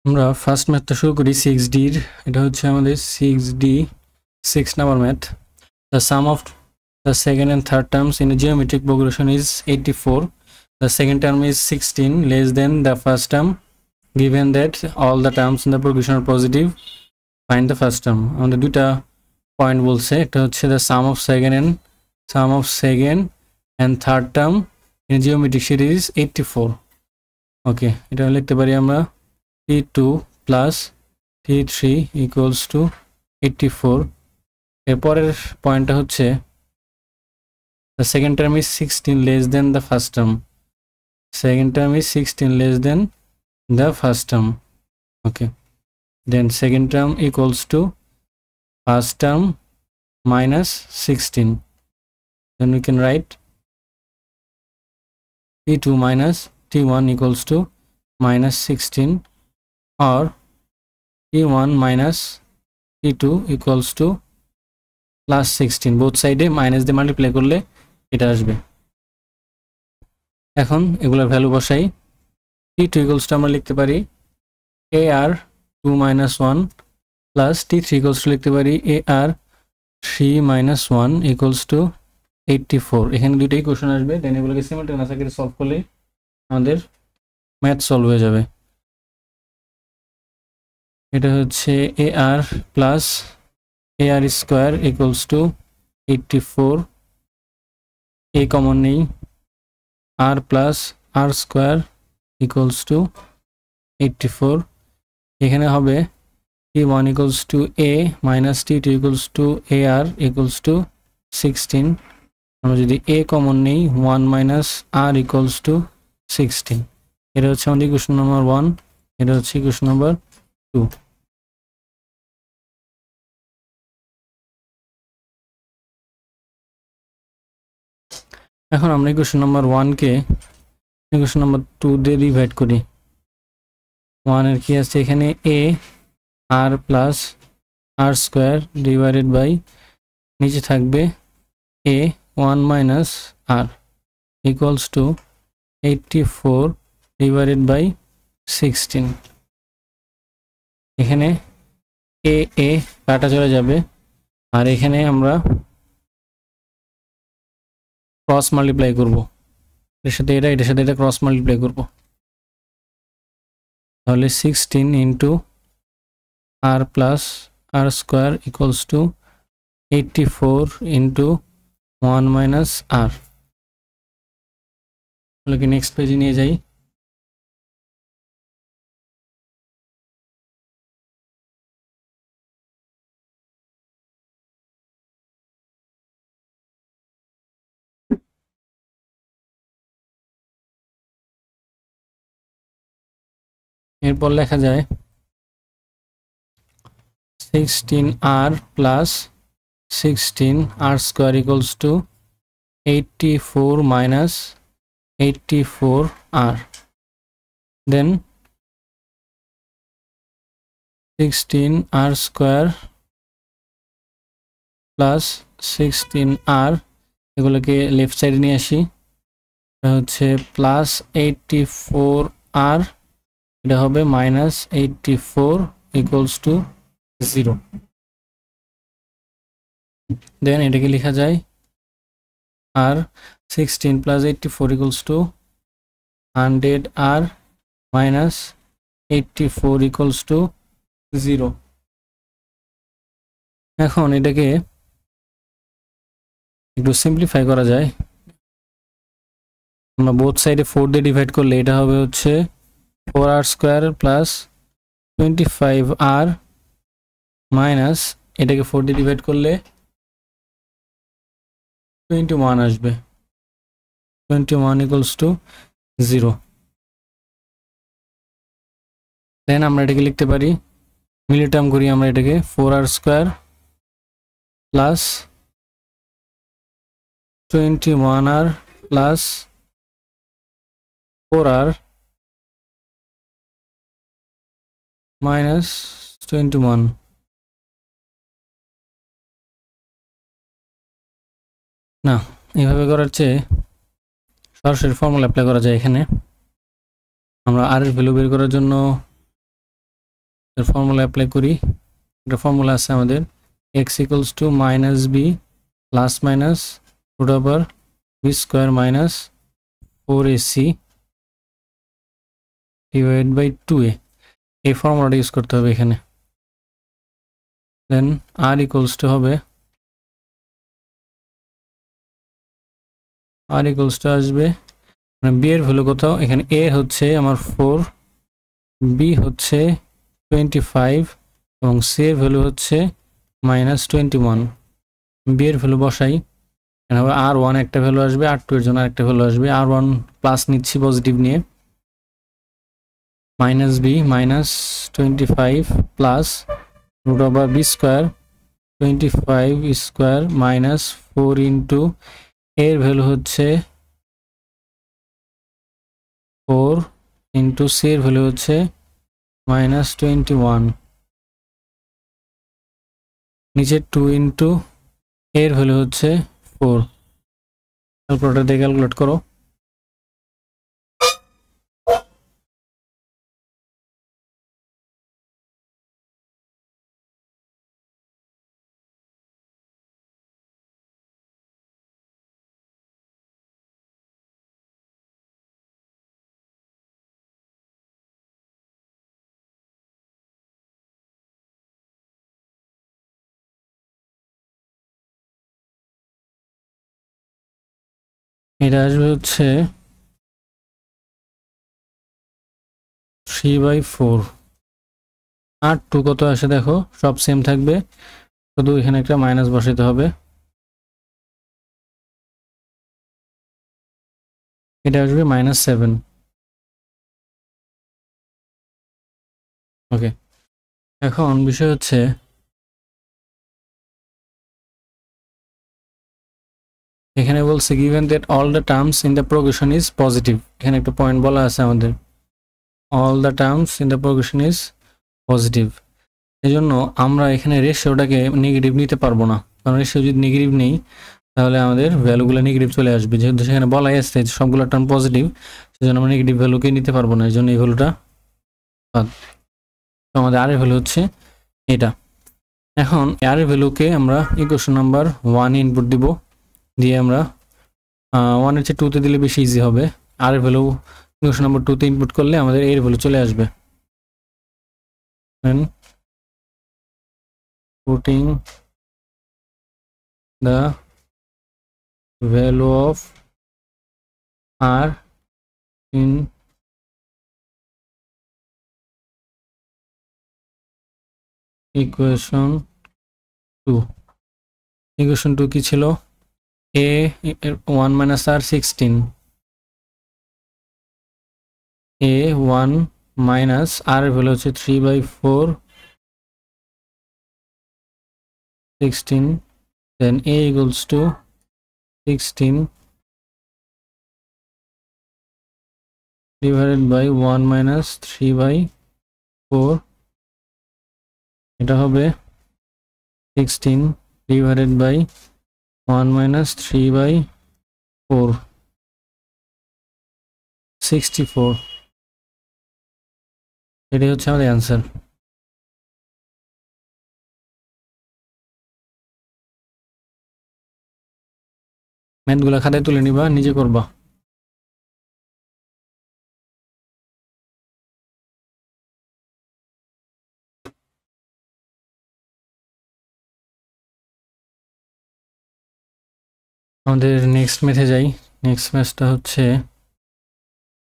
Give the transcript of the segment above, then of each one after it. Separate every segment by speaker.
Speaker 1: আমরা ফার্স্ট ম্যাথটা শুরু করি 6D এর। এটা হচ্ছে আমাদের 6D 6 number math. The sum of the second and third terms in a geometric progression is 84. The second term is 16 less than the first term. Given that all the terms in the progression are positive, find the first term. আমাদের দুইটা point বলছে, একটা হচ্ছে the sum of second and third term in a geometric series 84. ওকে, এটা লিখতে পারি আমরা T2 plus T3 equals to 84. এরপরের পয়েন্টটা হচ্ছে the second term is 16 less than the first term. Second term is 16 less than the first term. Okay, then second term equals to first term minus 16. Then we can write T2 minus T1 equals to minus 16, or T1 minus T2 equals to plus 16. both side minus দিয়ে multiply করলে এটা আসবে। এখন এগুলোর value বসাই। T2 equals to আমরা লিখতে পারি AR 2 minus 1 plus T3 equals to লিখতে পারি AR 3 minus 1 equals to 84. এখানে দুইটাই কোশ্চেন আসবে, দেন এগুলোকে সিমিলটেনিয়াস আকারে সলভ করলে আমাদের ম্যাথ সলভ হয়ে যাবে। এটা হচ্ছে AR plus AR square equals to 84. A common নেই, R plus R square equals to 84. এখানে হবে T1 equals to A minus T2 equals to AR equals to 16. আমরা যদি A কমন নেই 1 minus R equals to 16. এটা হচ্ছে আমাদের equation number 1, এটা হচ্ছে ইকুয়েশন নাম্বার 2. এখন আমরা ইকুয়েশন নাম্বার 1 কে ইকুয়েশন নাম্বার 2 দিয়ে ডিভাইড করি। 1 এর কি আছে এখানে A R plus R square divided by নিচে থাকবে A 1 minus R equals to 84 divided by 16. এখানে A কাটা চলে যাবে, আর এখানে আমরা ক্রস মাল্টিপ্লাই করব, এর সাথে এটার সাথে এটা ক্রস মাল্টিপ্লাই করব, তাহলে 16 into R plus R square equals to 84 into 1 minus R. তাহলে নেক্সট পেজে নিয়ে যাই। এরপর লেখা যায় 16R plus 16R square equals to 84 minus 84R. Then 16R square plus 16R, এগুলোকে লেফট সাইডে নিয়ে আসি, এটা হচ্ছে প্লাস 84R, এটা হবে মাইনাস 84 ইকুয়ালস টু 0। দেন এটাকে লেখা যায় আর 16 plus 84 equals to 100R minus 84 equals to 0। এখন এটাকে একটু সিম্পলিফাই করা যায়। আমরা বোথ সাইডে 4 দিয়ে ডিভাইড করলে এটা হবে হচ্ছে 4R square plus 25R minus এটাকে 4 দিয়ে ডিভাইড করলে 21 আসবে, 21 ইকুয়ালস টু 0। দেন আমরা এটাকে লিখতে পারি, মিলি টার্ম করি আমরা এটাকে 4R square plus 21R plus 4R minus 21। না, এইভাবে করার চেয়ে সরাসরি ফর্মুলা অ্যাপ্লাই করা যায়। এখানে আমরা আর এর ভ্যালু বের করার জন্য এর ফর্মুলা অ্যাপ্লাই করি। এটা ফর্মুলা আছে আমাদের x equals to minus b plus minus root over b square minus 4ac divided by 2a, এই ফর্মুলাটা ইউজ করতে হবে এখানে। দেন r equals to হবে আসবে মানে b এর ভ্যালু কত, এখানে a হচ্ছে আমার 4, b হচ্ছে 25 এবং c এর ভ্যালু হচ্ছে -21। b এর ভ্যালু বসাই, এখানে হবে r1 একটা ভ্যালু আসবে, r2 এর জন্য আরেকটা ভ্যালু আসবে। r1 প্লাস নিচ্ছি পজিটিভ নিয়ে, -b -25 plus root over b square 25 square minus 4 into এর ভ্যালু হচ্ছে 4 into c এর ভ্যালু হচ্ছে -21, নিচে 2 into এর ভ্যালু হচ্ছে 4। ক্যালকুলেটর দিয়ে ক্যালকুলেট করো। এটা আসবে হচ্ছে 3/4। আর 2 কত আসে দেখো, সব সেম থাকবে, শুধু এখানে একটা মাইনাস বসাতে হবে। এটা আসবে -7। ওকে, এখন বিষয় হচ্ছে এখানে বলছে given that all the terms in the progression is positive, এখানে একটা পয়েন্ট বলা আছে আমাদের all the terms in the progression is positive। এজন্য আমরা এখানে রেশিওটাকে নেগেটিভ নিতে পারবো না, কারণ রেশিও যদি নেগেটিভ নেই তাহলে আমাদের ভ্যালুগুলো নেগেটিভ চলে আসবে। যেহেতু সেখানে বলাই আছে সবগুলো টার্ম পজিটিভ, সেজন্য আমরা নেগেটিভ ভ্যালুকে নিতে পারবো না, এই জন্য এই ভ্যালুটা বাদ। তো আমাদের আর এর ভ্যালু হচ্ছে এটা। এখন আর এর ভ্যালুকে আমরা ইকুয়েশন নাম্বার 1 ইনপুট দিব, দিয়ে আমরা 1 এর চেয়ে 2 তে দিলে বেশি ইজি হবে। আর এর ভ্যালু ইকুয়েশন নাম্বার 2 তে ইনপুট করলে আমাদের এর ভ্যালু চলে আসবে। দেন putting the value of r in equation 2। equation 2 কি ছিল, a 1 minus r 16, a 1 minus r এর ভ্যালু হচ্ছে 3/4 16, then a equals to 16 divided by 1 minus 3/4, এটা হবে 16 divided by 1 minus 3/4 64। এটাই হচ্ছে আমাদের অ্যান্সার। ম্যাথগুলো খাতায় তুলে নিবা, নিজে করবা। আমাদের নেক্সট ম্যাথে যাই। নেক্সট ম্যাথটা হচ্ছে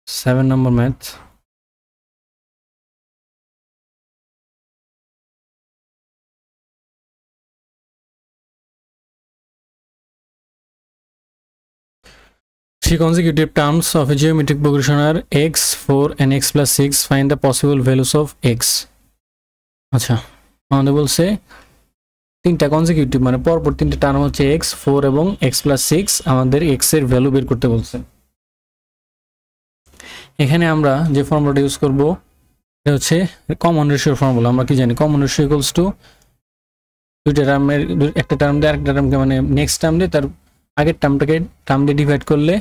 Speaker 1: 7 নম্বর math. Three consecutive terms of a geometric progression are x, 4 and x plus 6. Find the possible values of x. আচ্ছা, আমাদের বলছে তিনটা কনজিকিউটিভ মানে পরপর তিনটা টার্ম হচ্ছে x, 4 এবং x plus 6, আমাদের x এর ভ্যালু বের করতে বলছে। এখানে আমরা যে ফর্মুলাটা ইউজ করব এটা হচ্ছে কমন রেশিওর ফর্মুলা। আমরা কি জানি, কমন রেশিও ইকুয়ালস টু দুইটা টার্মের একটা টার্ম দিয়ে আরেকটা টার্মকে মানে নেক্সট টার্ম দিয়ে তার আগের টার্মটাকে টার্ম দিয়ে ডিভাইড করলে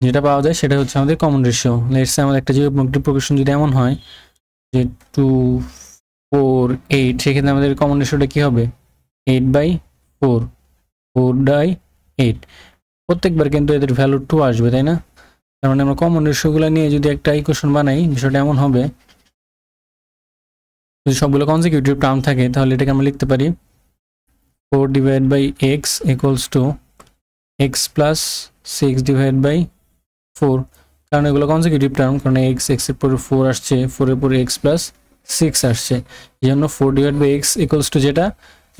Speaker 1: যেটা পাওয়া যায় সেটা হচ্ছে আমাদের কমন রেশিও। লেটস সে আমাদের একটা জিওমেট্রিক প্রোগ্রেশন যদি এমন হয় যে 2 4 8, সেক্ষেত্রে আমাদের কমন রেশিওটা কি হবে 8/4, 4/8। প্রত্যেকবার কিন্তু এদের ভ্যালু 2 আসবে, তাই না? তার মানে আমরা কমন রেশিওগুলো নিয়ে যদি একটা ইকুয়েশন বানাই, বিষয়টা এমন হবে, যদি সবগুলো কনজিকিউটিভ টার্ম থাকে তাহলে এটাকে আমরা লিখতে পারি 4/x equals to x plus 6/4, কারণ এগুলো কনজিকিউটিভ টার্ম, কারণ x এর পরে 4 আসছে, 4 এর পরে x plus 6 আসছে, এই জন্য 4/x equals to যেটা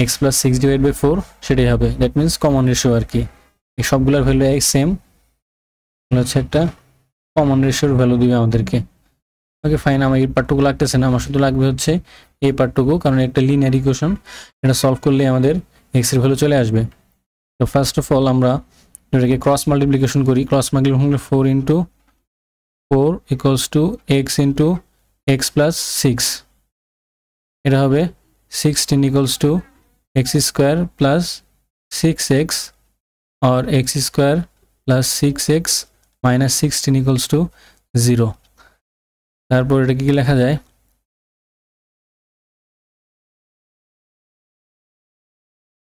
Speaker 1: x plus 6/4 সেটাই হবে। দ্যাট মিনস কমন রেশিও আর কি, এই সবগুলোর ভ্যালু সেম, হচ্ছে একটা কমন রেশিওর ভ্যালু দিবে আমাদেরকে। ওকে ফাইন, আমার এই পার্টটুকু লাগতেছে না, আমার শুধু লাগবে হচ্ছে এই পার্টটুকু, কারণ একটা লিনিয়ার ইকুয়েশন, এটা সলভ করলে আমাদের x এর ভ্যালু চলে আসবে। তো ফার্স্ট অফ অল আমরা এটাকে ক্রস মাল্টিপ্লিকেশন করি। Cross multiplication 4 into 4 equals to x into x plus 6, এটা হবে 16 equals to x square plus 6x or x square plus 6x minus 16 equals to 0। তারপর এটা কি লেখা যায়,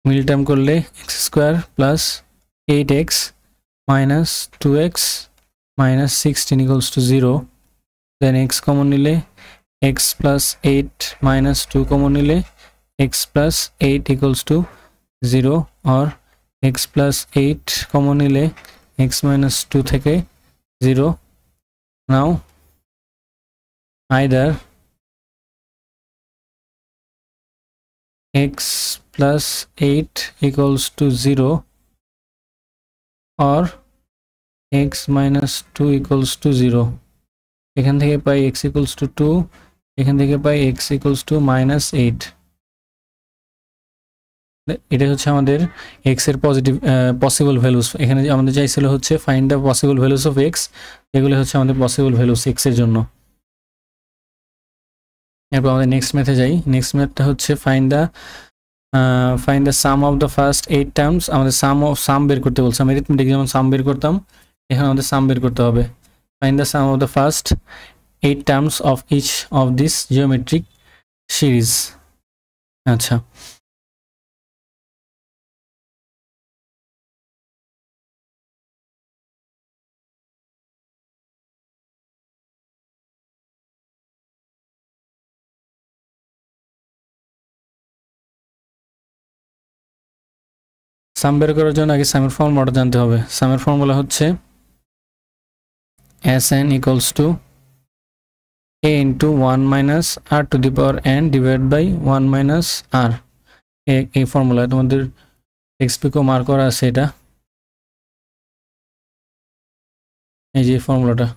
Speaker 1: মিল টার্ম করলে x square plus 8x minus 2x minus 16 equals to 0, then x common নিলে x plus 8 minus 2 common নিলে x plus 8 equals to 0, or x plus 8 common নিলে x minus 2 থেকে 0। now either x plus 8 equals to 0 or x minus 2 equals to 0, এখান থেকে পাই x equals to 2, এখান থেকে পাই x equals to minus 8। এটা হচ্ছে আমাদের x এর পজিটিভ পসিবল ভ্যালুস। এখানে আমাদের চাইছিল হচ্ছে find the possible values of x, এগুলো হচ্ছে আমাদের পসিবল ভ্যালুস x এর জন্য। এরপর আমাদের নেক্সট ম্যাথে যাই। নেক্সট ম্যাথটা হচ্ছে find the sum of the first 8 terms. আমাদের সাম বের করতে বলছে, আমি অ্যারিথমেটিক যেমন সাম বের করতাম, এখানে আমাদের সাম বের করতে হবে। Find the sum of the first 8 terms of each of this geometric series. আচ্ছা, সাম বের করার জন্য আগে সামের ফর্মুলাটা জানতে হবে। সামের ফর্মুলা হচ্ছে Sn equals to a into 1 minus r to the power n divided by 1 minus r। এই ফর্মুলা তোমাদের টেক্সট বুকও মার্ক করা আছে, এটা এই যে ফর্মুলাটা,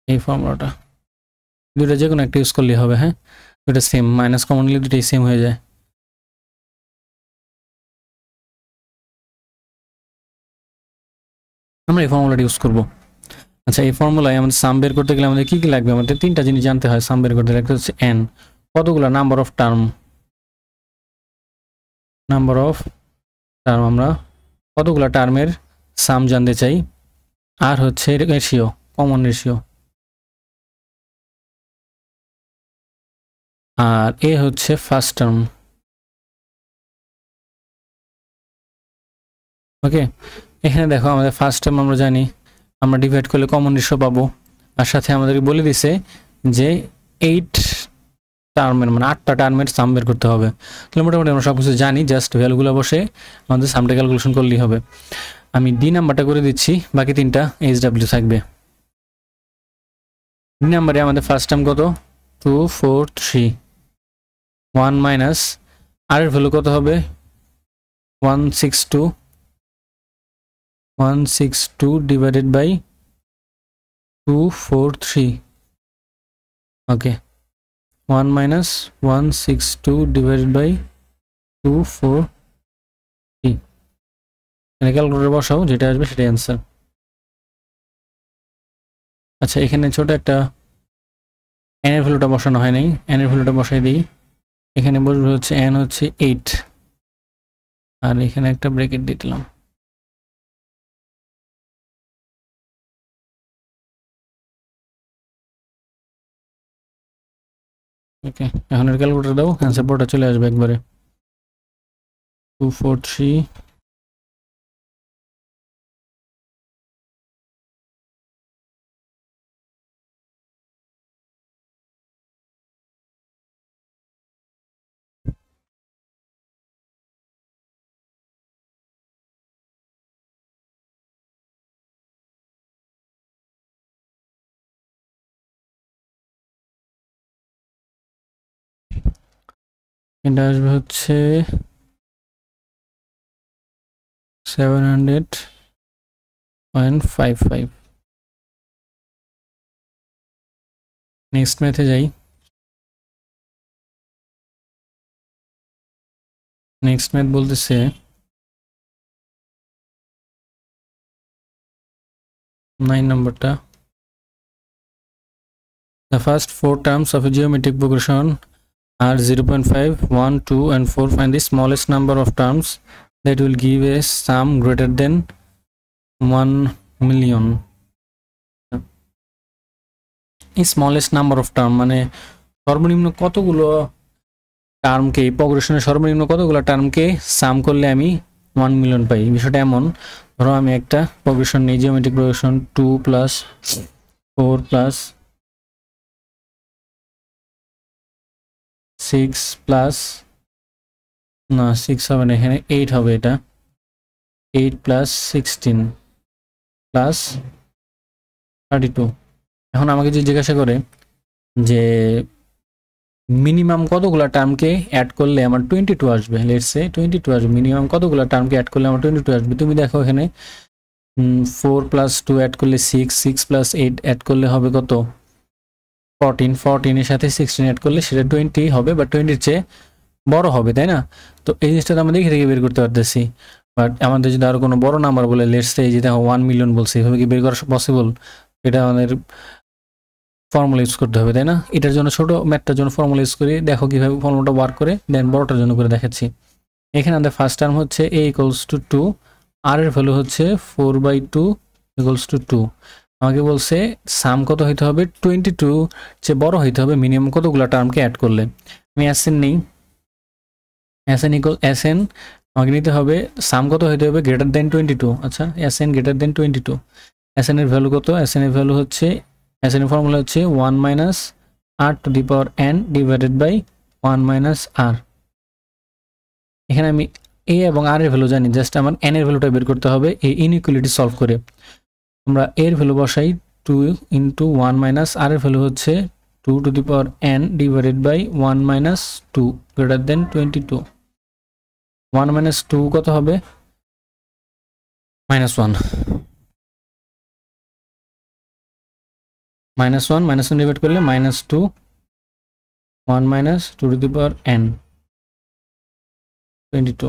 Speaker 1: এই ফর্মুলাটা দুটো যে কোনো একটা ইউজ করলেই হবে। হ্যাঁ, দুটো সেম, মাইনাস কমন নিলে দুটোই সেম হয়ে যায়। আমরা এই ফর্মুলাটা ইউজ করব। আচ্ছা, এই ফর্মুলায় আমাদের সাম বের করতে গেলে আমাদের কি কি লাগবে? আমাদের তিনটা জিনিস জানতে হয় সাম বের করতে। একটা হচ্ছে n, কতগুলো নাম্বার অফ টার্ম, আমরা কতগুলো টার্মের সাম জানতে চাই। আর হচ্ছে রেশিও, কমন রেশিও। আর এ হচ্ছে ফার্স্ট টার্ম। ওকে, এখানে দেখো আমাদের ফার্স্ট টার্ম আমরা জানি, আমরা ডিভাইড করলে কমন রেশিও পাবো। আর সাথে আমাদেরকে বলে দিছে যে 8 টার্মের মানে 8টা টার্মের সাম বের করতে হবে। তাহলে মোটামুটি আমরা সব কিছু জানি, জাস্ট ভ্যালুগুলো বসে আমাদের সামটা ক্যালকুলেশন করলেই হবে। আমি ডি নাম্বারটা করে দিচ্ছি, বাকি তিনটা এইচডাব্লিউ থাকবে। ডি নাম্বারে আমাদের ফার্স্ট টার্ম কত 2 4 3, 1 মাইনাস আর এর ভ্যালু কত হবে 162 divided by 243। Okay, 1 minus 162 divided by 243। Calculator বসাও, যেটা আসবে সেটাই অ্যান্সার। আচ্ছা, এখানে ছোট একটা n এর ভ্যালুটা বসানো হয় নাই, n এর ভ্যালুটা বসাই দিই। এখানে বসবে হচ্ছে n হচ্ছে 8, আর এখানে একটা ব্র্যাকেট দিয়ে দিলাম। ওকে, এখন এর ক্যালকুলেটর দাও, অ্যান্সার পড়া চলে আসবে একবারে 243 এটা আসবে হচ্ছে 700.55। নেক্সট ম্যাথে যাই। নেক্সট ম্যাথ বলতেছে 9 নম্বরটা। The first 4 terms of a geometric progression are 0.5, 1, 2 and 4. Find the smallest number of terms that will give a sum greater than 1 million. Smallest number of term মানে সর্বনিম্ন কতগুলো টার্মকে, প্রগ্রেশনের সর্বনিম্ন কতগুলো টার্মকে সাম করলে আমি 1 মিলিয়ন পাই। বিষয়টা এমন, ধরো আমি একটা প্রগ্রেশন নেই, জিওমেট্রিক প্রগ্রেশন 2 + 4 + 6 প্লাস, না 6 হবে না, এখানে 8 হবে, এটা 8 + 16 + 32। এখন আমাকে যে জিজ্ঞাসা করে যে মিনিমাম কতগুলো টার্মকে অ্যাড করলে আমার 22 আসবে, লেটস সে 22 আসবে, মিনিমাম কতগুলো টার্মকে অ্যাড করলে আমার 22 আসবে। তুমি দেখো এখানে 4 + 2 অ্যাড করলে 6, 6 + 8 অ্যাড করলে হবে কত, 14, 14 এর সাথে 16 অ্যাড করলে সেটা 20 হবে, বা 20-র চেয়ে বড় হবে, তাই না? তো এই জিনিসটা আমরা দেখে দেখে বের করতে পারতেছি। বাট আমাদের যদি আরো কোনো বড় নাম্বার বলে, লেটস সে যে দেখো 1 মিলিয়ন বলছে, এভাবে কি বের করা পসিবল? এটা আমাদের ফর্মুলা ইউজ করতে হবে, তাই না? এটার জন্য ছোট ম্যাথটার জন্য ফর্মুলা ইউজ করি, দেখো কিভাবে ফর্মুলাটা ওয়ার্ক করে, দেন বড়টার জন্য করে দেখাচ্ছি। এখানে আমাদের ফার্স্ট টার্ম হচ্ছে a = 2, আর এর ভ্যালু হচ্ছে 4/2 = 2। আমাকে বলছে সাম কত হইতে হবে, 22 চেয়ে বড় হইতে হবে মিনিমাম কতগুলো টার্মকে অ্যাড করলে। আমি Sn নেই, Sn আমাকে নিতে হবে সাম কত হইতে হবে গ্রেটার দেন 22। আচ্ছা, Sn গ্রেটার দেন 22। Sn এর ভ্যালু কত? Sn এর ভ্যালু হচ্ছে, Sn এর ফর্মুলা হচ্ছে 1 - r⁴n / 1 - r। এখানে আমি a এবং r এর ভ্যালু জানি, জাস্ট আমার n এর ভ্যালুটা বের করতে হবে এই ইনইকুয়ালিটি সলভ করে। আমরা a এর ভ্যালু বসাই, 2 × 1 - r এর ভ্যালু হচ্ছে 2⁴n / 1 - 2 গ্রেটার দেন 22। 1 - 2 কত হবে? -1। -1 ডিভাইড করলে -2, 1 - 2⁴n 22।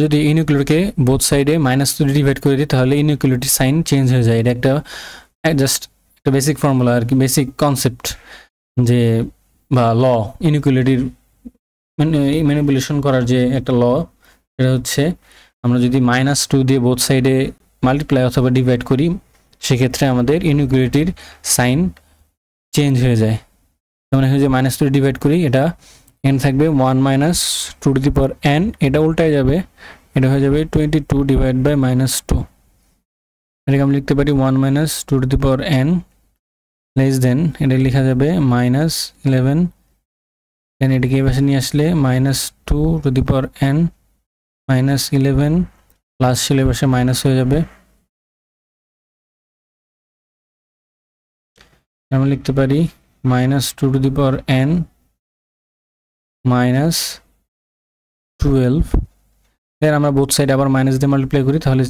Speaker 1: যদি ইনইকুয়ালিটিকে বোথ সাইডে -2 ডিভাইড করে দিই, তাহলে ইনইকুয়ালিটি সাইন চেঞ্জ হয়ে যায়। এটা একটা জাস্ট একটা বেসিক ফর্মুলা আর কি, বেসিক কনসেপ্ট যে, বা ল, ইনইকুয়ালিটির ম্যানিপুলেশন করার যে একটা ল। এটা হচ্ছে আমরা যদি -2 দিয়ে বোথ সাইডে মাল্টিপ্লাই অথবা ডিভাইড করি, সেক্ষেত্রে আমাদের ইনইকুয়ালিটির সাইন চেঞ্জ হয়ে যায়। যেমন এখানে যে -2 ডিভাইড করি, এটা n থাকবে 1 - 2⁴n, এটা উল্টায় যাবে, এটা হয়ে যাবে 22 / -2। এটাকে আমি লিখতে পারি 1 - 2⁴n লেস দেন, এটা লেখা যাবে -11, দেন এটাকে এই পাশে নিয়ে আসলে -2⁴n -11 প্লাস ছিল এই পাশে মাইনাস হয়ে যাবে। আমরা লিখতে পারি -2⁴n -12। দেন আমরা বোথ সাইড আবার মাইনাস দিয়ে মাল্টিপ্লাই করি, তাহলে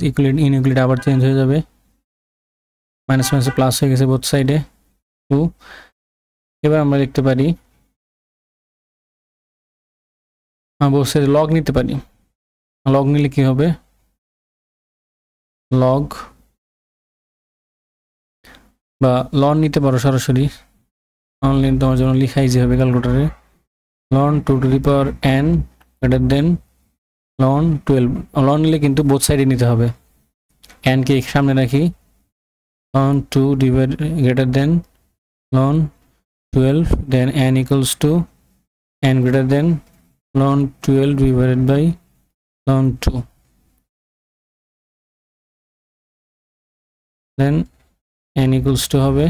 Speaker 1: ইনইকুয়ালিটি আবার চেঞ্জ হয়ে যাবে, মাইনাস মাইনাসে প্লাস হয়ে গেছে বোথ সাইডে 2। এবার আমরা লিখতে পারি, বোথ সাইডে লগ নিতে পারি। লগ নিলে কি হবে, লগ বা লন নিতে পারো সরাসরি, অনলাইন তোমার জন্য লিখাই যে হবে ক্যালকুলেটরে, ln 2⁴n greater than ln 12। লন নিলে কিন্তু বোথ সাইডে নিতে হবে, n কে সামনে রাখি ln 2 divided greater than ln 12, then n equals to n greater than ln 12 divided by ln 2, then n equals to হবে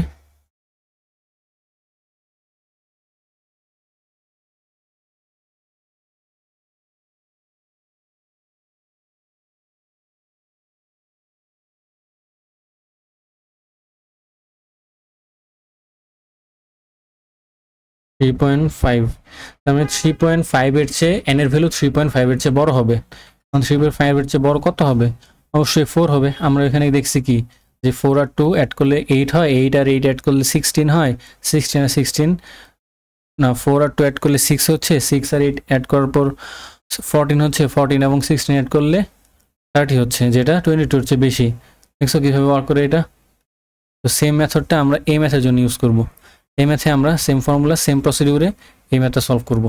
Speaker 1: 3.5, তার মানে 3.5 এর চেয়ে n এর ভ্যালু 3.5 এর চেয়ে বড় হবে। 3.5 এর চেয়ে বড় কত হবে? অবশ্যই 4 হবে। আমরা এখানে দেখছি কি যে 4 আর 2 অ্যাড করলে 8 হয়, 8 আর 8 অ্যাড করলে 16 হয়, 16 আর 16 না 4 আর 2 অ্যাড করলে 6 হচ্ছে, 6 আর 8 অ্যাড করার পর 14 হচ্ছে, 14 এবং 16 অ্যাড করলে 30 হচ্ছে, যেটা 22 এর চেয়ে বেশি। দেখছো কিভাবে ওয়ার্ক করে এটা? তো সেম মেথডটা আমরা এই ম্যাথের জন্য ইউজ করব। এই ম্যাথে আমরা সেম ফর্মুলা সেম প্রসিডিউরে এই ম্যাথটা সলভ করব।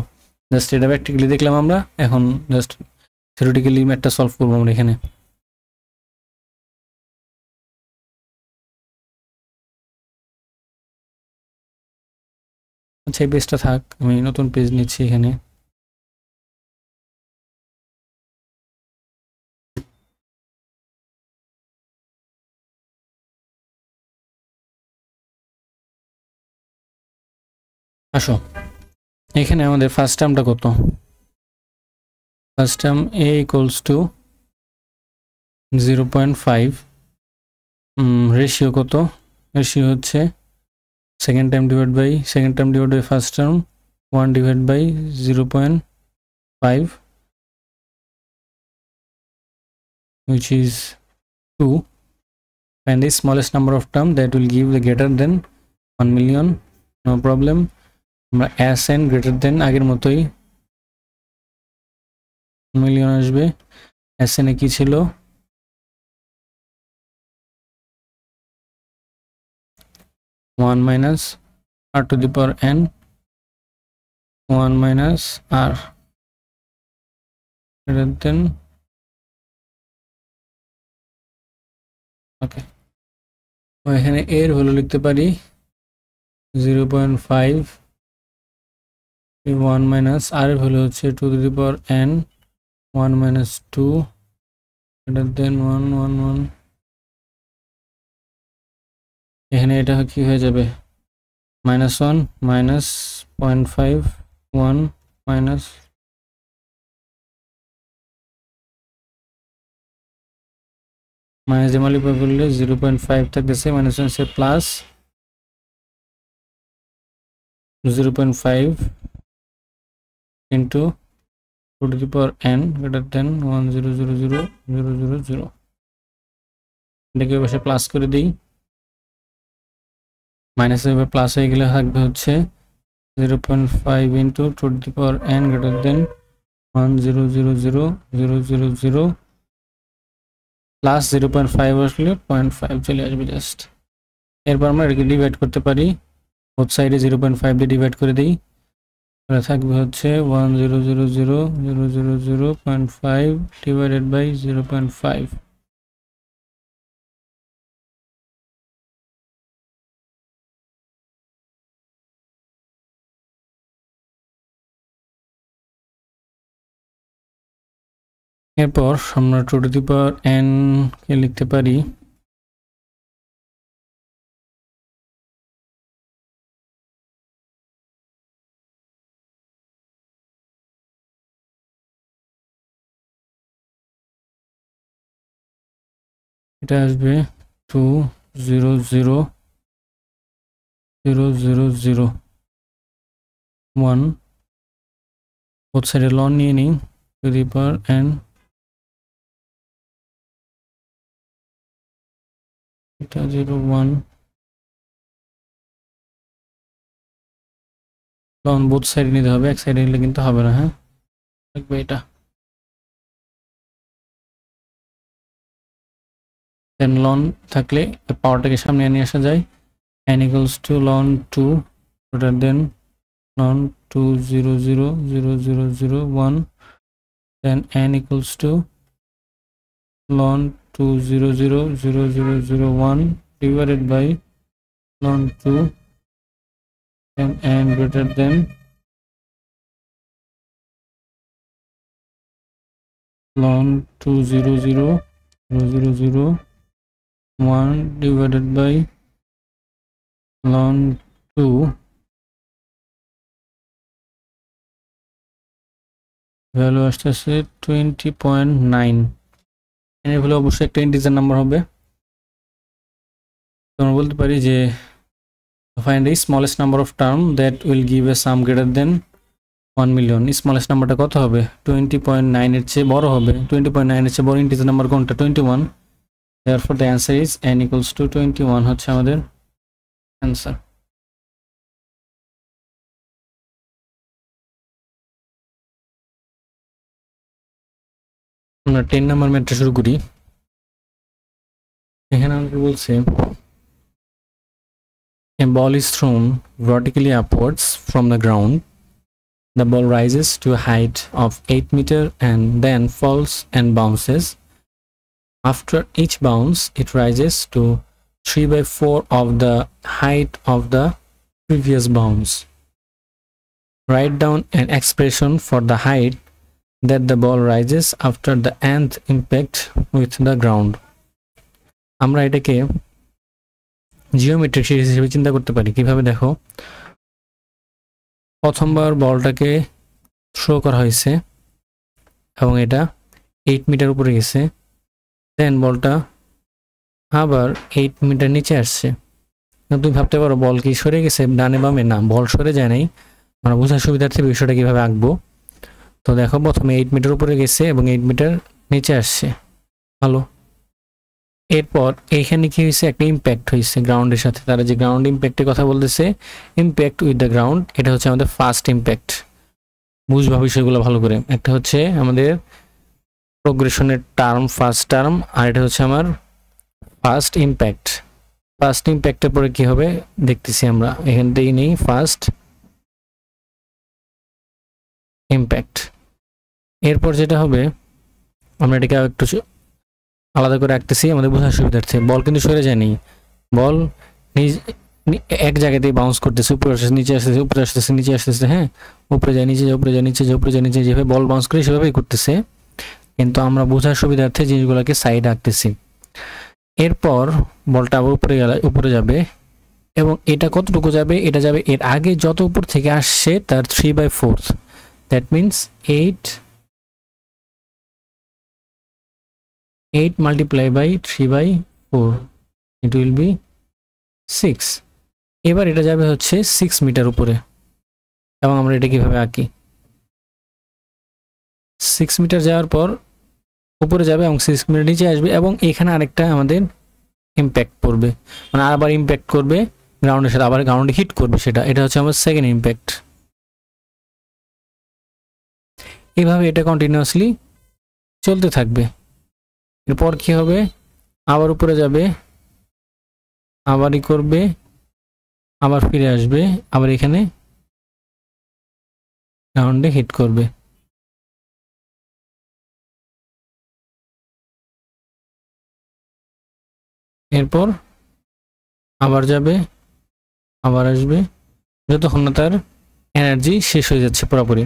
Speaker 1: জাস্ট এটা প্র্যাকটিক্যালি দেখলাম আমরা, এখন জাস্ট থিওরিটিক্যালি ম্যাথটা সলভ করব আমরা এখানে। আচ্ছা এই পেজটা থাক, আমি নতুন পেজ নিচ্ছি এখানে। আসো এখানে আমাদের ফার্স্ট টার্মটা কত? First term a equals to 0.5, ratio কত? রেশিও হচ্ছে second term divide by first term 1 divide by 0.5, which is 2, and the smallest number of term that will give the greater than 1 million. No problem, আমরা s n greater than আগের মতোই million আসবে। s n এ কি ছিল? 1 minus r to the power n, 1 minus r greater than, ওকে এখানে a এর value লিখতে পারি 0.5, 1 minus r এর ভ্যালু হচ্ছে 2 to the power n, 1 minus 2 greater than 1 1 1, এখানে এটা কি হয়ে যাবে? -1 minus 0.5 1 minus দিয়ে মাল্টিপ্লাই করলে 0.5 থাকতেছে, -1 সে plus 0.5 into 2 to the power n greater than 1000000, এটাকে বসে প্লাস করে দিই। মাইনাস এর প্লাস হয়ে গেলে থাকবে হচ্ছে 0.5 into 2 to the power n greater than 1000000 plus 0.5 আসলে 0.5 চলে আসবে জাস্ট। এরপর আমরা এটাকে ডিভাইড করতে পারি, বোথ সাইডে 0.5 দিয়ে ডিভাইড করে দিই, তাহলে থাকবে হচ্ছে 1000000.5 ডিভাইডেড বাই 0.5। এরপর আমরা 2 to the power n কে লিখতে পারি এটা আসবে 2000001, বোথ সাইডে লন নিয়ে নিই, টু দি পাওয়ার n, এটা 01 লন বোথ সাইডে নিতে হবে, এক সাইডে নিলে কিন্তু হবে না। হ্যাঁ থাকবে এটা, দেন লন থাকলে পাওয়ারটাকে সামনে নিয়ে আসা যায়, n equals to ln 2 greater than ln 2000001, then n equals to ln 2000001 divided by ln 2 and greater than ln 2000001 divided by ln 2 value আসছে 20.9 এর ভ্যালু অবশ্যই একটা ইন্টিজার নাম্বার হবে। আমরা বলতে পারি যে find the smallest number of term that will give a sum greater than 1 million। Smallest নাম্বারটা কত হবে? 20.9 এর চেয়ে বড় হবে। 20.9 এর চেয়ে বড় ইন্টিজার নাম্বার কোনটা? 21। therefore the answer is n equals to 21 হচ্ছে আমাদের आंसर। আমরা 10 নাম্বার ম্যাথটা শুরু করি। এখানে আমাদের বলছে a ball is thrown vertically upwards from the ground. The ball rises to a height of 8 meters and then falls and bounces. After each bounce, it rises to 3/4 of the height of the previous bounce. Write down an expression for the height that the ball rises after the nth impact with the ground. আমরা এটাকে geometric series হিসেবে চিন্তা করতে পারি। কিভাবে দেখো, প্রথমবার বলটাকে থ্রো করা হয়েছে এবং এটা 8 মিটার উপরে গেছে, দেন বলটা আবার 8 মিটার নিচে আসছে। তুমি ভাবতে পারো বল কি সরে গেছে ডানে বামে? না, বল সরে যায় নাই। আমরা বোঝার সুবিধার্থে বিষয়টা কিভাবে আঁকবো। তো দেখো, প্রথমে 8 মিটার উপরে গেছে এবং 8 মিটার নিচে আসছে। ভালো। এরপর এইখানে কি হয়েছে? একটা ইম্প্যাক্ট হয়েছে গ্রাউন্ডের সাথে। তারা যে গ্রাউন্ড ইম্প্যাক্টের কথা বলতেছে, ইম্প্যাক্ট উইথ দ্য গ্রাউন্ড, এটা হচ্ছে আমাদের ফার্স্ট ইম্প্যাক্ট। বুঝবা বিষয়গুলো ভালো করে। একটা হচ্ছে আমাদের প্রোগ্রেশনের টার্ম, ফার্স্ট টার্ম, আর এটা হচ্ছে আমার ফার্স্ট ইম্প্যাক্ট। ফার্স্ট ইম্প্যাক্টের পরে কি হবে দেখতেছি আমরা। এখান থেকেই নেই ফার্স্ট ইম্প্যাক্ট। এরপর যেটা হবে, আমরা এটাকে একটু আলাদা করে রাখতেছি আমাদের বোঝার সুবিধার্থে। বল কিন্তু সরে যায়নি, বল এক জায়গাতেই বাউন্স করতেছে, উপরে আসতেছে, নিচে আসতেছে, উপরে আসতেছে, নিচে আসতেছে। হ্যাঁ, উপরে যায়, নিচে যায়, উপরে যায়, নিচে যায়, উপরে যায়, নিচে, যেভাবে বল বাউন্স করে সেভাবেই করতেছে, কিন্তু আমরা বোঝার সুবিধার্থে জিনিসগুলোকে সাইড রাখতেছি। এরপর বলটা আবার উপরে যাবে এবং এটা কতটুকু যাবে? এটা যাবে এর আগে যত উপর থেকে আসছে তার 3/4। That means 8 multiplied by 3/4, it will be 6। এবার এটা যাবে হচ্ছে 6 মিটার উপরে, এবং আমরা এটা কিভাবে আঁকি? 6 মিটার যাওয়ার পর উপরে যাবে এবং 6 মিটার নিচে আসবে, এবং এখানে আরেকটা আমাদের ইম্প্যাক্ট পড়বে, মানে আবার ইম্প্যাক্ট করবে গ্রাউন্ডের সাথে, আবার গ্রাউন্ডে হিট করবে সেটা। এটা হচ্ছে আমার সেকেন্ড ইম্প্যাক্ট। এইভাবে এটা কন্টিনিউয়াসলি চলতে থাকবে। এরপর কি হবে? আবার উপরে যাবে, আবারই করবে, আবার ফিরে আসবে, আবার এখানে গ্রাউন্ডে হিট করবে। এরপর আবার যাবে, আবার আসবে, যতক্ষণ না তার এনার্জি শেষ হয়ে যাচ্ছে পুরোপুরি।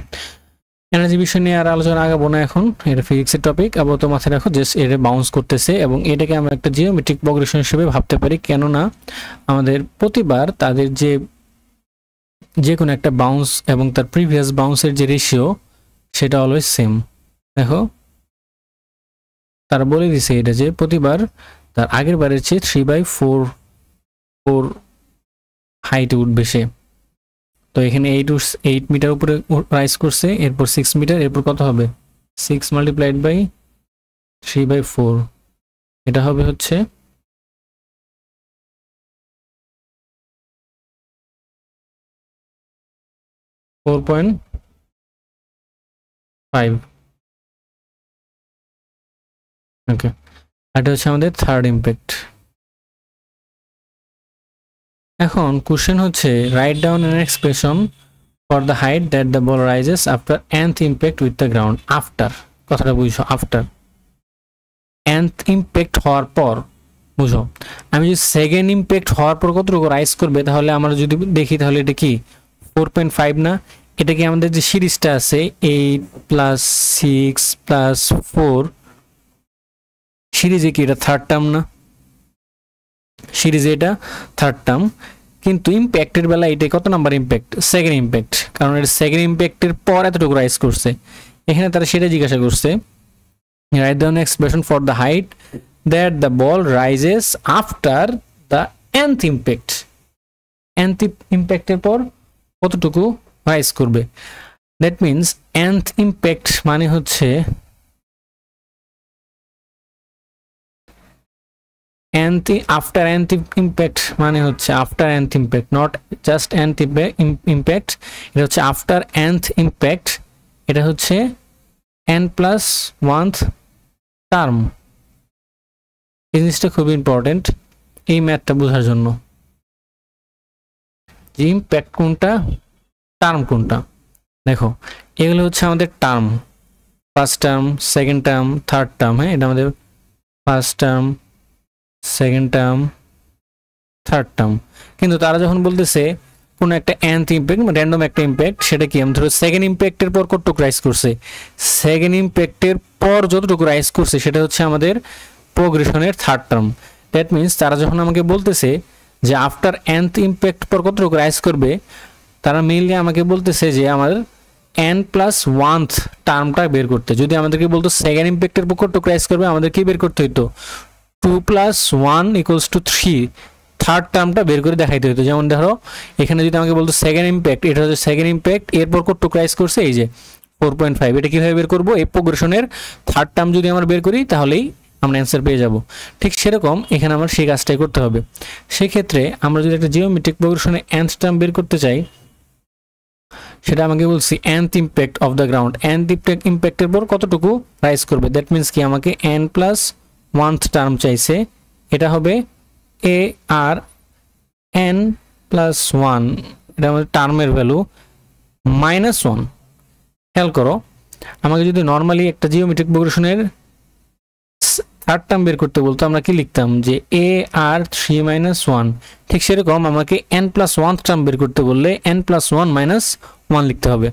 Speaker 1: এনার্জি বিষয় নিয়ে আর আলোচনা আগাবো না এখন, এটা ফিজিক্সের টপিক। আপাতত মাথায় রাখো জাস্ট এটা বাউন্স করতেছে, এবং এটাকে আমরা একটা জিওমেট্রিক প্রোগ্রেশন হিসেবে ভাবতে পারি। কেননা আমাদের প্রতিবার তাদের যে কোনো একটা বাউন্স এবং তার প্রিভিয়াস বাউন্সের যে রেশিও, সেটা অলওয়েজ সেম। দেখো, তারা বলে দিছে এটা যে প্রতিবার তার আগের বারের চেয়ে 3/4 হাইটে উঠবে সে। তো এখানে 8 মিটার উপরে রাইজ করছে, এরপর 6 মিটার, এরপর কত হবে? 6 মাল্টিপ্লাইড বাই 3/4, এটা হবে হচ্ছে 4.5। ওকে, এটা হচ্ছে আমাদের থার্ড ইম্প্যাক্ট। এখন কোশ্চেন হচ্ছে write down an expression for the height that the ball rises after nth impact with the ground. After কথাটা বুঝছো, আফটার। nth ইম্প্যাক্ট হওয়ার পর, বুঝো আমি যদি সেকেন্ড ইম্প্যাক্ট হওয়ার পর কতটুকু রাইজ করবে, তাহলে আমরা যদি দেখি তাহলে এটা কি 4.5 না? এটা কি আমাদের যে সিরিজটা আছে 8 + 6 + 4 সিরিজে কি এটা থার্ড টার্ম না? সিরিজে এটা থার্ড টার্ম, কিন্তু ইম্প্যাক্টের বেলা এটা কত নাম্বার ইম্প্যাক্ট? সেকেন্ড ইম্প্যাক্ট, কারণ এটা সেকেন্ড ইম্প্যাক্টের পর এতটুকু রাইজ করছে। এখানে তারা সেটা জিজ্ঞাসা করছে, write down expression for the height that the ball rises after the nth impact. nth ইম্প্যাক্টের পর কতটুকু রাইজ করবে? দ্যাট মিনস nth ইম্প্যাক্ট মানে হচ্ছে after nth impact মানে হচ্ছে after nth impact, not just nth impact, এটা হচ্ছে after nth impact, এটা হচ্ছে n+1th টার্ম। এই জিনিসটা খুব ইম্পর্টেন্ট এই ম্যাথটা বোঝার জন্য, যে ইম্প্যাক্ট কোনটা, টার্ম কোনটা। দেখো এগুলো হচ্ছে আমাদের term, first term, second term, third term. হ্যাঁ, এটা আমাদের first term, second term, third term. কিন্তু তারা যখন বলতেছে কোনো একটা nth ইম্প্যাক্ট বা র্যান্ডম একটা ইম্প্যাক্ট, সেটা কি আমি ধরো সেকেন্ড ইম্প্যাক্টের পর কতটুকু রাইজ করছে, সেকেন্ড ইম্প্যাক্টের পর যতটুকু রাইজ করছে সেটা হচ্ছে আমাদের প্রোগ্রেশনের থার্ড টার্ম। দ্যাট মিনস তারা যখন আমাকে বলতেছে যে আফটার nth ইম্প্যাক্ট পর কতটুকু রাইজ করবে, তারা মেইনলি আমাকে বলতেছে যে আমাদের n+1th টার্মটা বের করতে। যদি আমাদেরকে বলতো সেকেন্ড ইম্প্যাক্টের পর কতটুকু রাইজ করবে, আমাদের কি বের করতে হতো? 2 + 1 = 3, থার্ড টার্মটা বের করে দেখাইতে হতো। যেমন ধরো এখানে যদি আমাকে বলতো সেকেন্ড ইম্প্যাক্ট, এটা হচ্ছে সেকেন্ড ইম্প্যাক্ট, এরপর কতটুকু রাইজ করছে, এই যে 4.5। এটা কিভাবে বের করবো? এই প্রোগ্রেশনের থার্ড টার্ম যদি আমরা বের করি তাহলেই আমরা অ্যান্সার পেয়ে যাব। ঠিক সেরকম এখানে আমার সেই কাজটাই করতে হবে। সেক্ষেত্রে আমরা যদি একটা জিওমেট্রিক প্রোগ্রেশনে nth টার্ম বের করতে চাই, সেটা আমাকে বলছি nth impact of the ground. nth ইম্প্যাক্টের পর কতটুকু রাইজ করবে, দ্যাট মিনস কি আমাকে n+1th টার্ম চাইছে, এটা হবে এ আর n+1, এটা আমাদের টার্মের ভ্যালু -1। খেয়াল করো, আমাকে যদি নর্মালি একটা জিওমেট্রিক প্রোগ্রেশনের থার্ড টার্ম বের করতে বলতো, আমরা কি লিখতাম যে এ আর 3 - 1। ঠিক সেরকম আমাকে n+1th টার্ম বের করতে বললে n+1 - 1 লিখতে হবে।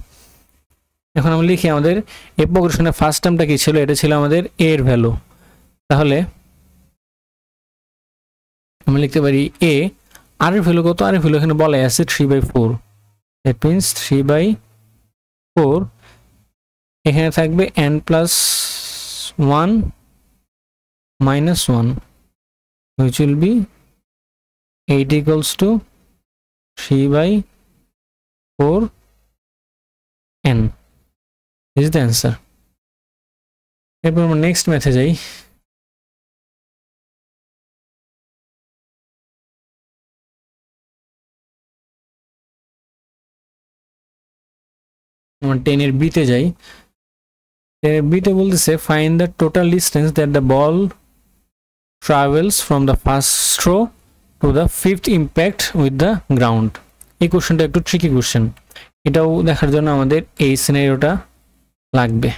Speaker 1: এখন আমরা লিখি আমাদের এই প্রোগ্রেশনের ফার্স্ট টার্মটা কি ছিল, এটা ছিল আমাদের a এর ভ্যালু। তাহলে আমরা লিখতে পারি a, আর এর ভ্যালু কত? আর এর ভ্যালু এখানে বলাই আছে 3/4, দ্যাট মিনস 3/4। এখানে থাকবে n+1 - 1, which will be 8 = 3/4n. This is the answer. এরপর আমরা নেক্সট ম্যাথে যাই। আমরা 10 এর বিতে যাই। 10 এর বিতে বলতেছে find the total distance that the ball travels from the first throw to the fifth impact with the ground. এই কোশ্চেনটা একটু ট্রিকি কোশ্চেন, এটাও দেখার জন্য আমাদের এই সিনারিওটা লাগবে।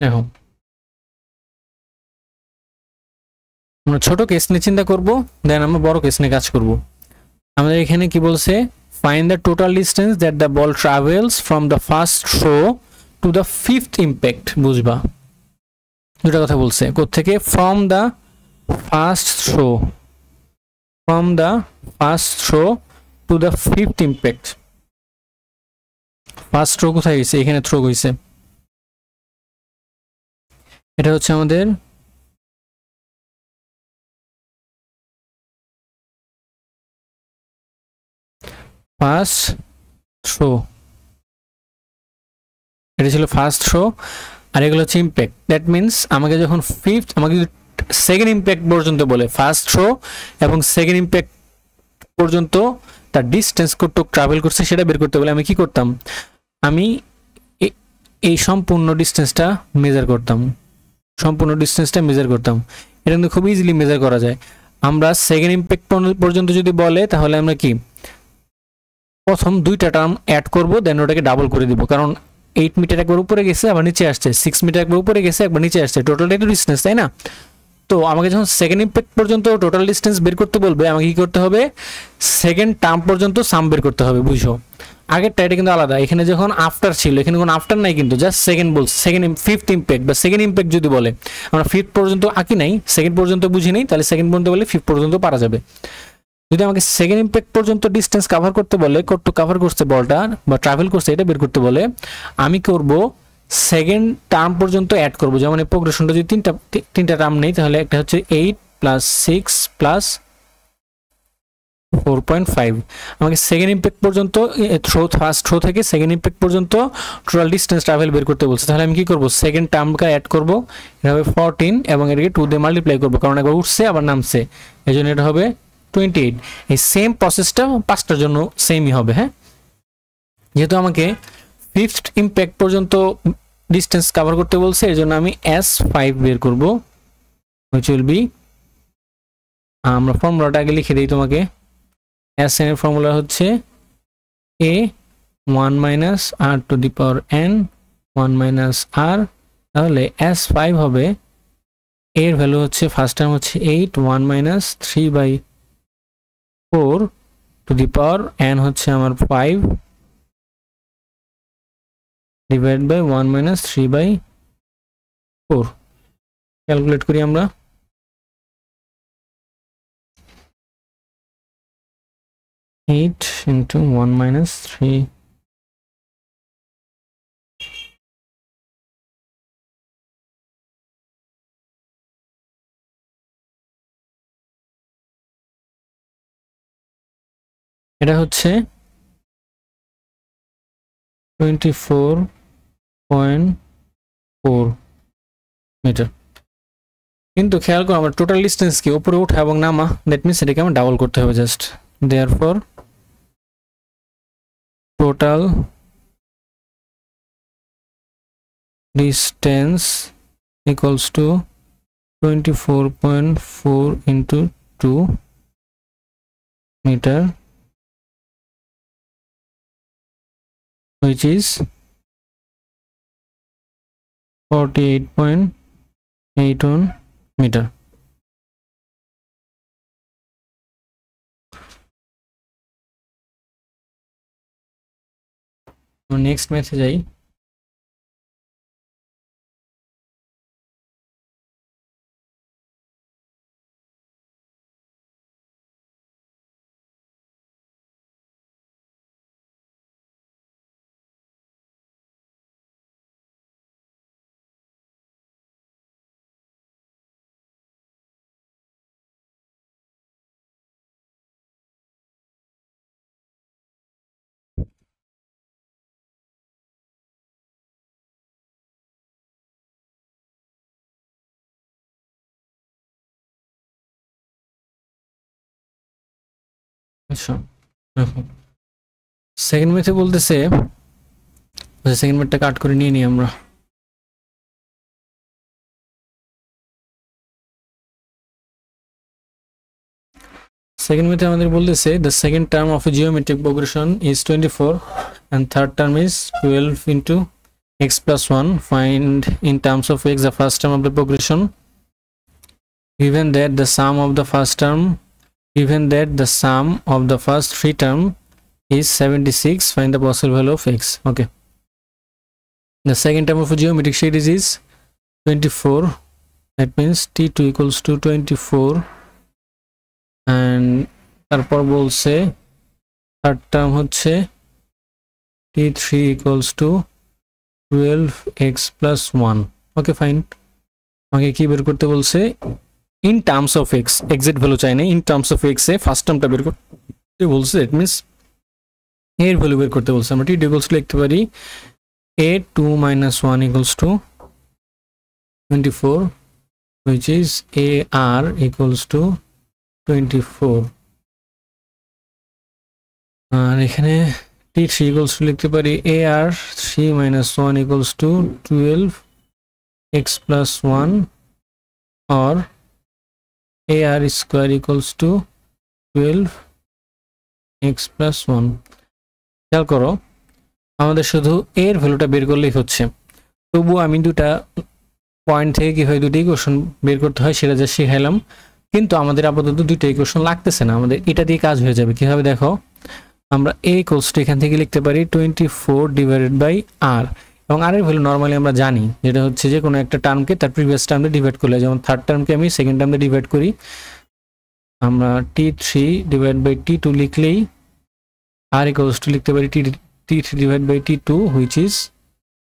Speaker 1: দেখো আমরা ছোট কেস নিয়ে চিন্তা করব, দেন আমরা বড় কেস নিয়ে কাজ করব। আমাদের এখানে কি বলছে, find the total distance that the ball travels from the first throw to the fifth impact. বুঝবা দুটা কথা বলছে, কোত্থেকে? From the first throw, from the first throw to the fifth impact. First throw কোথায় গেছে? এখানে থ্রো হয়েছে, এটা হচ্ছে আমাদের ফার্স্ট থ্রো, এটা ছিল ফার্স্ট থ্রো, আর এগুলো হচ্ছে ইম্প্যাক্ট। দ্যাট মিনস আমাকে যখন ফিফথ, আমাকে যদি সেকেন্ড ইম্প্যাক্ট পর্যন্ত বলে, ফার্স্ট থ্রো এবং সেকেন্ড ইম্প্যাক্ট পর্যন্ত তার ডিস্টেন্স কতটুকু ট্রাভেল করছে সেটা বের করতে বলে, আমি কি করতাম? আমি এই সম্পূর্ণ ডিস্টেন্সটা মেজার করতাম। সম্পূর্ণ ডিসটেন্সটা মেজার করতাম। এটা কিন্তু খুব ইজিলি মেজার করা যায়। আমরা সেকেন্ড ইম্প্যাক্ট পর্যন্ত যদি বলে তাহলে আমরা কি প্রথম দুইটা টার্ম অ্যাড করব, দেন ওটাকে ডাবল করে দিব, কারণ 8 মিটার একবার উপরে গেছে আবার নিচে আসছে, 6 মিটার একবার উপরে গেছে একবার নিচে আসছে, টোটালটাই তো ডিসটেন্স, তাই না? তো আমাকে যখন সেকেন্ড ইম্প্যাক্ট পর্যন্ত টোটাল ডিসটেন্স বের করতে বলবে, আমাকে কি করতে হবে, সেকেন্ড টার্ম পর্যন্ত সাম বের করতে হবে। বুঝো, আগেরটা এটা কিন্তু আলাদা, এখানে যখন আফটার ছিল, এখানে কোনো আফটার নাই, কিন্তু জাস্ট সেকেন্ড বলছে। সেকেন্ড ফিফথ ইম্প্যাক্ট বা সেকেন্ড ইম্প্যাক্ট যদি বলে, আমরা ফিফথ পর্যন্ত আঁকি নাই, সেকেন্ড পর্যন্ত বুঝি নাই, তাহলে সেকেন্ড পর্যন্ত বলে ফিফথ পর্যন্ত পারা যাবে। যদি আমাকে সেকেন্ড ইম্প্যাক্ট পর্যন্ত ডিসটেন্স কভার করতে বলে, কতটুকু কভার করছে বলটা বা ট্রাভেল করছে এটা বের করতে বলে, আমি করব সেকেন্ড টার্ম পর্যন্ত অ্যাড করব। যেমন এই প্রোগ্রেশনটা যদি তিনটা টার্ম নেই, তাহলে একটা হচ্ছে 8 + 6 + 4.5। আমাকে সেকেন্ড ইম্প্যাক্ট পর্যন্ত ফার্স্ট থ্রো থেকে সেকেন্ড ইম্প্যাক্ট পর্যন্ত টোটাল ডিসটেন্স ট্রাভেল বের করতে বলছে। তাহলে আমি কি করব, সেকেন্ড টার্মটা অ্যাড করব, এটা হবে 14 এবং এটাকে 2 দিয়ে মাল্টিপ্লাই করব, কারণ একবার উঠছে আবার নামছে, এই জন্য এটা হবে 28। এই সেম প্রসেসটা পাঁচটার জন্য সেমই হবে। হ্যাঁ, যেহেতু আমাকে ফিফথ ইম্প্যাক্ট পর্যন্ত ডিসটেন্স কভার করতে বলছে, এর জন্য আমি S5 বের করব, which will be, আমরা ফর্মুলাটা আগে লিখে দিই তোমাকে। Sn এর ফর্মুলা হচ্ছে a1 - r to the power n 1 - r। তাহলে S5 হবে, এর ভ্যালু হচ্ছে ফার্স্ট টার্ম হচ্ছে 8 1 - 3/4 to the power n হচ্ছে আমার 5 divided by 1 - 3/4। ক্যালকুলেট করি আমরা। 8 into 1 - 3, এটা হচ্ছে 24.4 মিটার। কিন্তু খেয়াল করো, আমার টোটাল ডিসটেন্স কি উপরে ওঠা এবং নামা, দ্যাট মিনস এটাকে আমার ডাবল করতে হবে just. Therefore total distance equals to 24.4 into 2 meter, which is 48.81 meter. Next ম্যাথে যাই। আচ্ছা, সেকেন্ড ম্যাথে বলতেছে, সেকেন্ড ম্যাথটা কাট করে নিয়ে নিই আমরা। সেকেন্ড মেথড আমাদের বলতেছে the second term of a geometric progression is 24 and third term is 12 into x plus 1. Find in terms of x the first term of the progression, given that the sum of the first three term is 76. Find the possible value of x. Okay, the second term of a geometric series is 24. That means t2 equals to 24, and তারপর বলছে third term হচ্ছে t3 equals to 12x plus 1. Okay, fine. আমাকে কি বের করতে বলছে, in terms of x, exact value চাই না, in terms of x a first টার্মটা বের করতে বলছে। দ্যাট মিনস এর ভ্যালু বের করতে বলছে। আমরা t ইকুয়ালস টু লিখতে পারি a2 - 1 equals to 24, which is ar equals to 24, আর এখানে t3 equals to লিখতে পারি ar 3 - 1 equals to 12 x plus 1 or ar square equals to 12 x plus 1. খেয়াল করো আমাদের শুধু এর ভ্যালুটা বের করলেই হচ্ছে, তবু আমি দুটা পয়েন্ট থেকে কিভাবে দুটো ইকুয়েশন বের করতে হয় সেটা যা শিখাইলাম, কিন্তু আমাদের আপাতত দুটো ইকুয়েশন লাগতেছে না, আমাদের এটা দিয়ে কাজ হয়ে যাবে। কিভাবে দেখো, আমরা a ইকুয়ালস টু এখান থেকে লিখতে পারি 24 ডিভাইডেড বাই r, এবং r এর ভ্যালু নরমালি আমরা জানি যেটা হচ্ছে যে কোনো একটা টার্মকে তার প্রিভিয়াস টার্মে ডিভাইড করলে, যেমন থার্ড টার্মকে আমি সেকেন্ড টার্মে ডিভাইড করি, আমরা t3 ডিভাইড বাই t2 লিখলেই r ইকুয়ালস টু লিখতে পারি t3 divide by t2 which is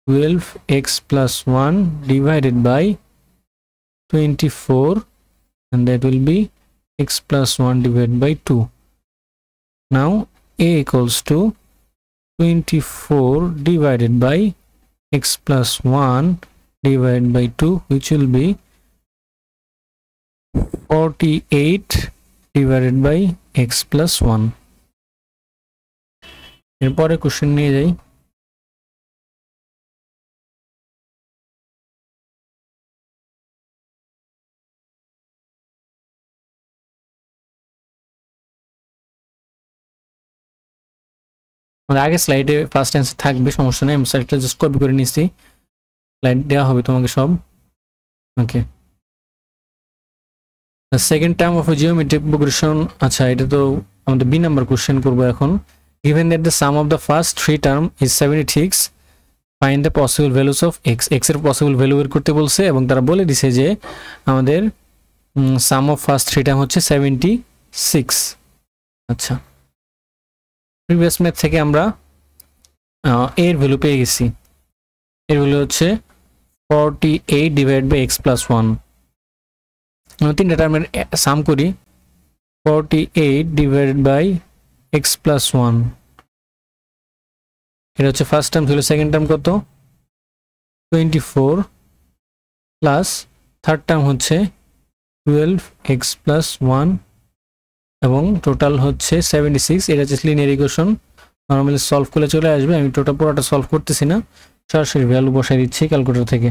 Speaker 1: 12x plus 1 divided by 24, and that will be x plus 1 divided by 2. Now a equals to 24 divided by x plus 1 divided by 2, which will be 48 divided by x plus 1. এরপরে question নিয়ে যাই। আমাদের আগে স্লাইডে first answer থাকবে, সমস্যা নেই, আমি স্লাইডটা জাস্ট কপি করে নিচ্ছি, স্লাইড দেওয়া হবে তোমাকে সব। ওকে, the second term of a geometric progression, আচ্ছা এটা তো আমাদের বি নাম্বার কোশ্চেন করব এখন। given that the sum of the first three term is 76, find the possible values of x. x এর পসিবল ভ্যালু বের করতে বলছে, এবং তারা বলে দিছে যে আমাদের সাম অফ ফার্স্ট থ্রি টার্ম হচ্ছে 76। আচ্ছা, প্রিভিয়াস ম্যাথ থেকে আমরা এর ভ্যালু পেয়ে গেছি, এর ভ্যালু হচ্ছে 48 ডিভাইড বাই x প্লাস 1। তিনটা টার্মের সাম করি, 48 ডিভাইডেড বাই x প্লাস 1, এটা হচ্ছে ফার্স্ট টার্ম ছিল, সেকেন্ড টার্ম কত 24 প্লাস থার্ড টার্ম হচ্ছে 12x প্লাস 1 এবং টোটাল হচ্ছে 76। এটা হচ্ছে লিনিয়ার ইকুয়েশন, নরমালি সলভ করলে চলে আসবে, আমি টোটাল পুরোটা সলভ করতেছি না, সরাসরি ভ্যালু বসাই দিচ্ছি ক্যালকুলেটর থেকে।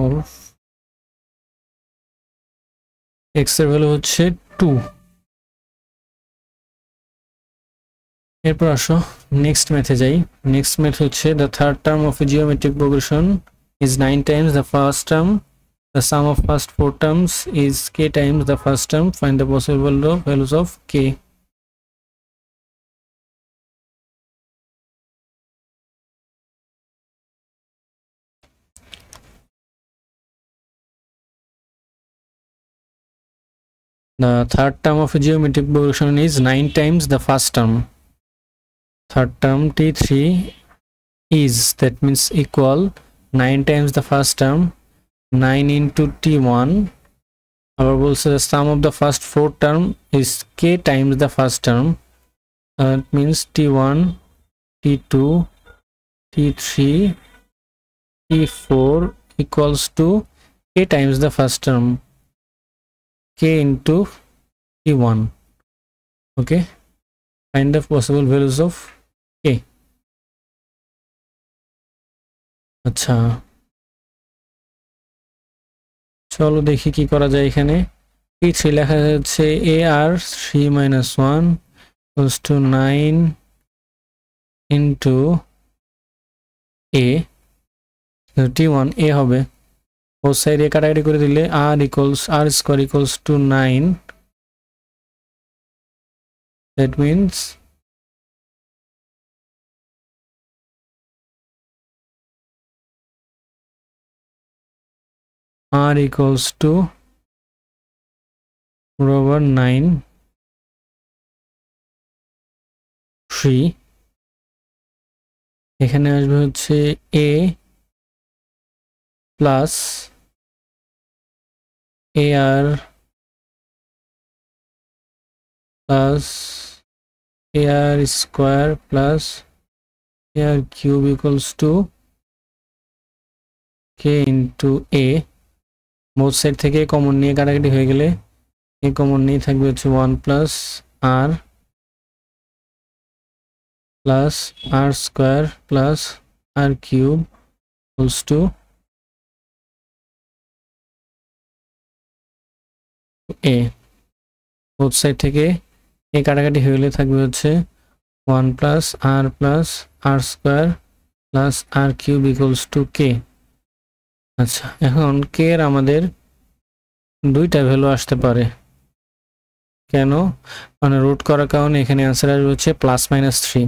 Speaker 1: or x এর ভ্যালু হচ্ছে 2। এরপর আসো নেক্সট ম্যাথে যাই। নেক্সট ম্যাথ হচ্ছে the third term of a geometric progression is 9 times the first term, the sum of first four terms is k times the first term, find the possible values of k. The third term of a geometric progression is 9 times the first term. Third term t3 is, that means equal 9 times the first term, 9 into t1. Our also the sum of the first four term is k times the first term, that means t1, t2, t3, t4 equals to k times the first term, k into t1. Okay, find the possible values of k. আচ্ছা, চলো দেখি কি করা যায়। এখানে t3 লেখা যাচ্ছে ar 3 minus 1 equals to 9 into a, t1 a হবে, both side a কাটাকাটি করে দিলে r square equals to 9, that means r equals to root over 9 3, এখানে আসবে হচ্ছে a plus ar plus ar square plus ar cube equals to k into a, both side থেকে common নিয়ে কাটাকাটি হয়ে গেলে a কমন নিয়ে থাকবে হচ্ছে 1 plus r plus r square plus r cube equals to a, both side থেকে a কাটাকাটি হয়ে গেলে থাকবে হচ্ছে 1 plus r square plus r cube equals to k। আচ্ছা, এখন k এর আমাদের দুইটা ভ্যালু আসতে পারে, কেন? মানে রুট করার কারণে এখানে आंसर আসবে হচ্ছে +-3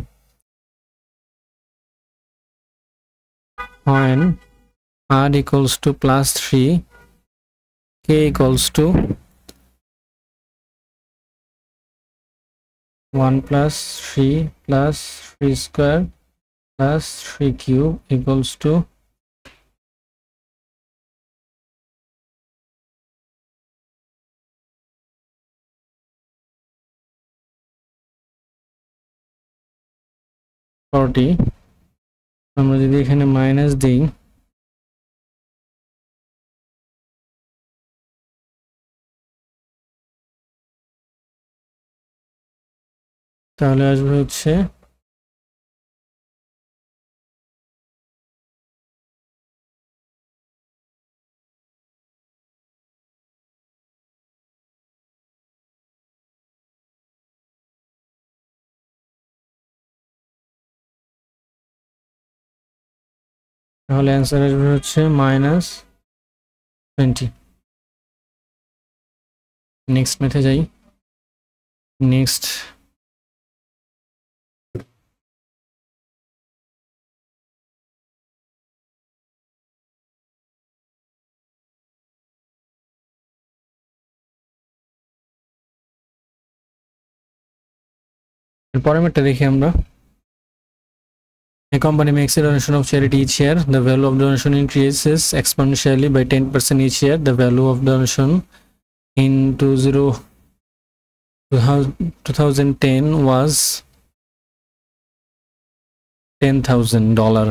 Speaker 1: when r equals to +3 k equals to 1 plus 3 plus 3 square plus 3 cube equals to 40। আমরা যদি এখানে মাইনাস দিই তাহলে আসবে হচ্ছে তাহলে आंसर আসবে হচ্ছে -20। নেক্সট মেথে যাই। নেক্সট পরের ম্যাথটা দেখি আমরা। A company makes a donation of charity each year. The value of donation increases exponentially by 10% each year. The value of donation in 2010 was $10,000.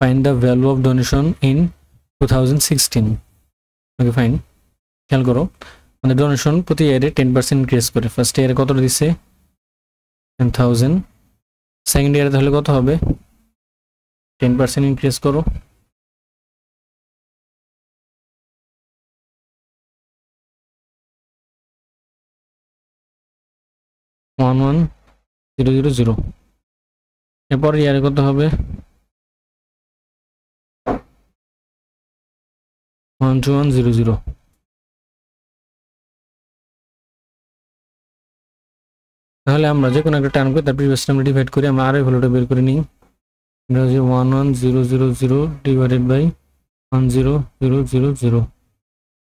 Speaker 1: Find the value of donation in 2016. Okay, fine. খেয়াল করো, আমাদের donation প্রতি ইয়ারে 10% increase করে। First ইয়ারে কত দিছে? 10,000। Second ইয়ারে তাহলে কত হবে? 10% ইনক্রিজ করো। $11,000। এরপর ইয়ারে কত হবে? 121,000। তাহলে আমরা যে কোনো একটা টার্ম করে তার প্রিভিয়াস টার্ম ডিভাইড করি, আমরা আর এর ভ্যালুটা বের করে নিই। এটা হচ্ছে 11000 ডিভাইডেড বাই 10000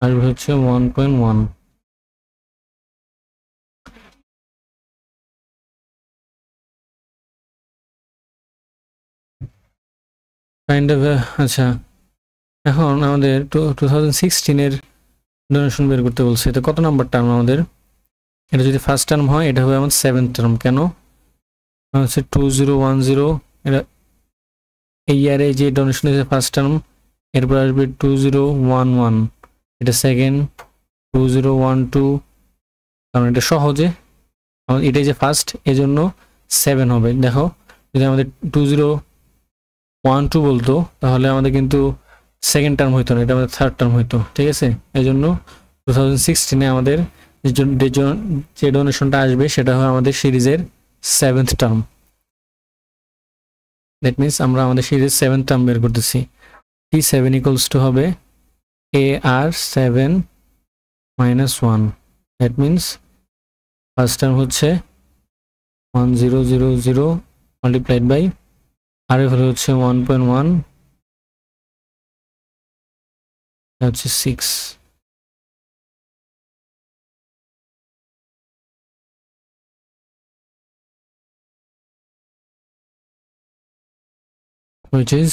Speaker 1: আর হচ্ছে 1.1। ফাইন্ড আচ্ছা, এখন আমাদের 2016 এর ডোনেশন বের করতে বলছে। এটা কত নাম্বার টার্ম আমাদের? এটা যদি ফার্স্ট টার্ম হয় এটা হবে আমাদের 7th টার্ম। কেন? হচ্ছে 2010। এটা এই ইয়ারে যে ডোনেশন আছে ফার্স্ট টার্ম, এরপর আসবে 2011, এটা সেকেন্ড, 2012, কারণ এটা সহজে এটাই যে ফার্স্ট, এজন্য 7 হবে। দেখো, যদি আমাদের 2012 বলতো তাহলে আমাদের কিন্তু সেকেন্ড টার্ম হইতো না, এটা আমাদের থার্ড টার্ম হইতো। ঠিক আছে, এই জন্য 2016 আমাদের যে ডোনেশনটা আসবে সেটা হয় আমাদের সিরিজের 7th টার্ম। দ্যাট মিনস আমরা আমাদের সিরিজ 7th টার্ম বের করতেছি। T7 ইকুয়ালস টু হবে AR7 -1। That means first term হচ্ছে 1000 মাল্টিপ্লাইড বাই আর এর ভ্যালু হচ্ছে 1.1, হচ্ছে 6, which is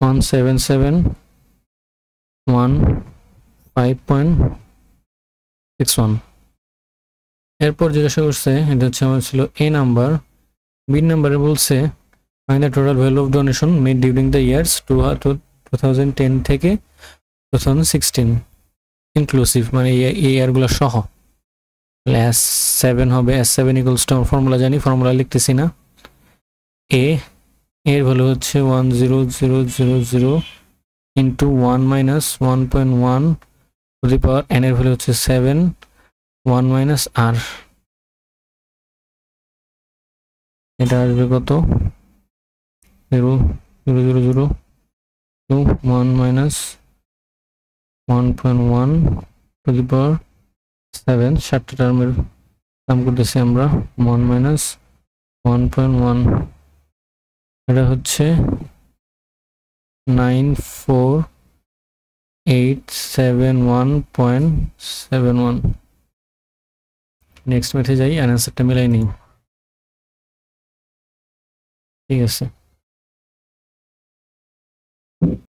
Speaker 1: 17715.61। এরপর জিজ্ঞাসা করছে এটা হচ্ছে আমার ছিল এ নাম্বার, বি নাম্বারে বলছে find the total value of donation made during the years 2010 থেকে 2016 ইনক্লুসিভ, মানে এই ইয়ারগুলো সহ। S7 হবে, S7 ইকুয়ালস টু ফর্মুলা জানি, ফর্মুলা লিখতেছি না। এর ভ্যালু হচ্ছে 10000 into 1 minus 1.1 to the power n এর ভ্যালু হচ্ছে 7, 1 মাইনাস r, এটা আসবে কত 0.000 টু 1 মাইনাস 1.1 টু দি পাওয়ার 7, 7টা টার্মের নাম করতেছি আমরা 1 মাইনাস 1.1, এটা হচ্ছে 94871.71। নেক্সট ম্যাথে যাই, অ্যান্সারটা মিলাই নিই। ঠিক আছে।